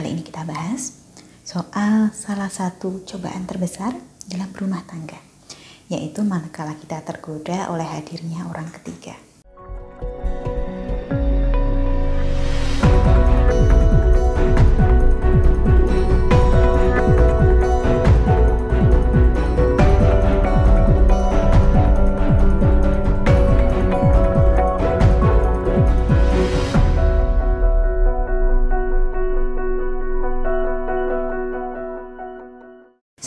Kali ini kita bahas soal salah satu cobaan terbesar dalam berumah tangga, yaitu manakala kita tergoda oleh hadirnya orang ketiga.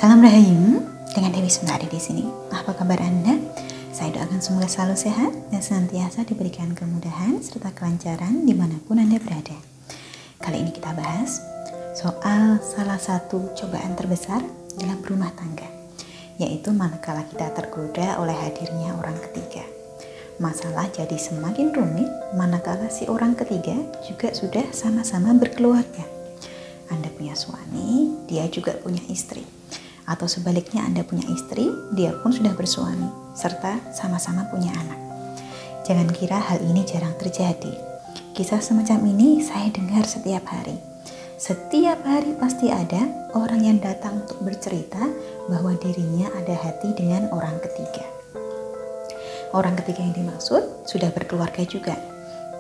Salam Rahayu, dengan Dewi Sundari di sini. Apa kabar Anda? Saya doakan semoga selalu sehat dan senantiasa diberikan kemudahan serta kelancaran dimanapun Anda berada. Kali ini kita bahas soal salah satu cobaan terbesar dalam berumah tangga, yaitu manakala kita tergoda oleh hadirnya orang ketiga. Masalah jadi semakin rumit manakala si orang ketiga juga sudah sama-sama berkeluarga. Anda punya suami, dia juga punya istri. Atau sebaliknya Anda punya istri, dia pun sudah bersuami, serta sama-sama punya anak. Jangan kira hal ini jarang terjadi. Kisah semacam ini saya dengar setiap hari. Setiap hari pasti ada orang yang datang untuk bercerita bahwa dirinya ada hati dengan orang ketiga. Orang ketiga yang dimaksud sudah berkeluarga juga.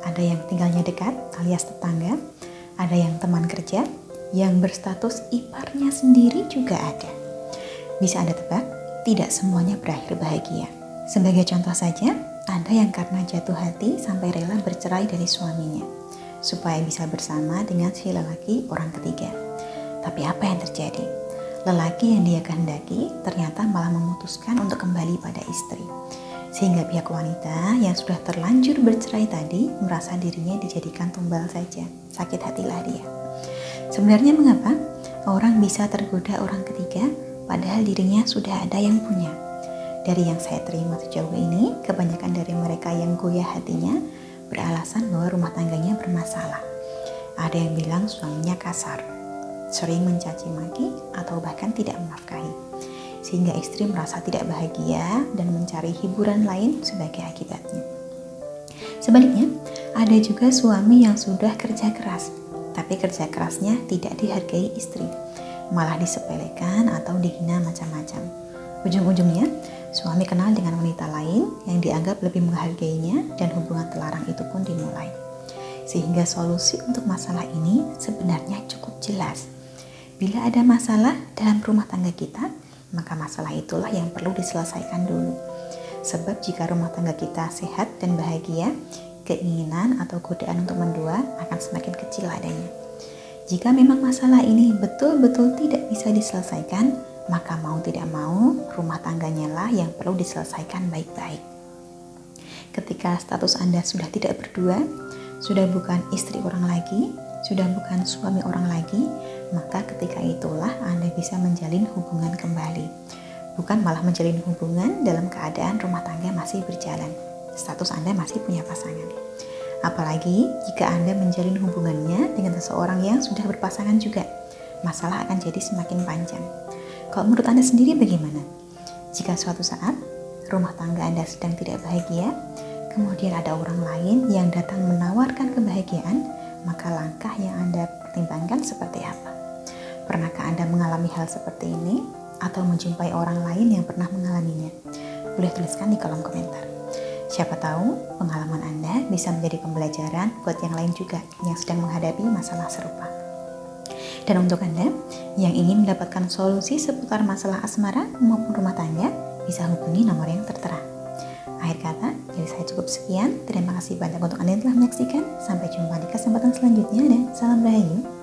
Ada yang tinggalnya dekat alias tetangga, ada yang teman kerja, yang berstatus iparnya sendiri juga ada. Bisa Anda tebak, tidak semuanya berakhir bahagia. Sebagai contoh saja, ada yang karena jatuh hati sampai rela bercerai dari suaminya, supaya bisa bersama dengan si lelaki orang ketiga. Tapi apa yang terjadi? Lelaki yang dia kehendaki ternyata malah memutuskan untuk kembali pada istri. Sehingga pihak wanita yang sudah terlanjur bercerai tadi merasa dirinya dijadikan tumbal saja. Sakit hatilah dia. Sebenarnya mengapa orang bisa tergoda orang ketiga padahal dirinya sudah ada yang punya? Dari yang saya terima sejauh ini, kebanyakan dari mereka yang goyah hatinya beralasan bahwa rumah tangganya bermasalah. Ada yang bilang suaminya kasar, sering mencaci maki atau bahkan tidak menafkahi, sehingga istri merasa tidak bahagia dan mencari hiburan lain sebagai akibatnya. Sebaliknya, ada juga suami yang sudah kerja keras, tapi kerja kerasnya tidak dihargai istri, malah disepelekan atau dihina macam-macam. Ujung-ujungnya, suami kenal dengan wanita lain yang dianggap lebih menghargainya dan hubungan terlarang itu pun dimulai. Sehingga solusi untuk masalah ini sebenarnya cukup jelas. Bila ada masalah dalam rumah tangga kita, maka masalah itulah yang perlu diselesaikan dulu. Sebab jika rumah tangga kita sehat dan bahagia, keinginan atau godaan untuk mendua akan semakin kecil adanya. Jika memang masalah ini betul-betul tidak bisa diselesaikan, maka mau tidak mau rumah tangganya lah yang perlu diselesaikan baik-baik. Ketika status Anda sudah tidak berdua, sudah bukan istri orang lagi, sudah bukan suami orang lagi, maka ketika itulah Anda bisa menjalin hubungan kembali. Bukan malah menjalin hubungan dalam keadaan rumah tangga masih berjalan. Status Anda masih punya pasangan. Apalagi jika Anda menjalin hubungannya dengan seseorang yang sudah berpasangan juga, masalah akan jadi semakin panjang. Kalau menurut Anda sendiri bagaimana? Jika suatu saat rumah tangga Anda sedang tidak bahagia, kemudian ada orang lain yang datang menawarkan kebahagiaan, maka langkah yang Anda pertimbangkan seperti apa? Pernahkah Anda mengalami hal seperti ini? Atau menjumpai orang lain yang pernah mengalaminya? Boleh tuliskan di kolom komentar. Siapa tahu pengalaman Anda bisa menjadi pembelajaran buat yang lain juga yang sedang menghadapi masalah serupa. Dan untuk Anda yang ingin mendapatkan solusi seputar masalah asmara maupun rumah tangga, bisa hubungi nomor yang tertera. Akhir kata, dari saya cukup sekian. Terima kasih banyak untuk Anda yang telah menyaksikan. Sampai jumpa di kesempatan selanjutnya dan salam Rahayu.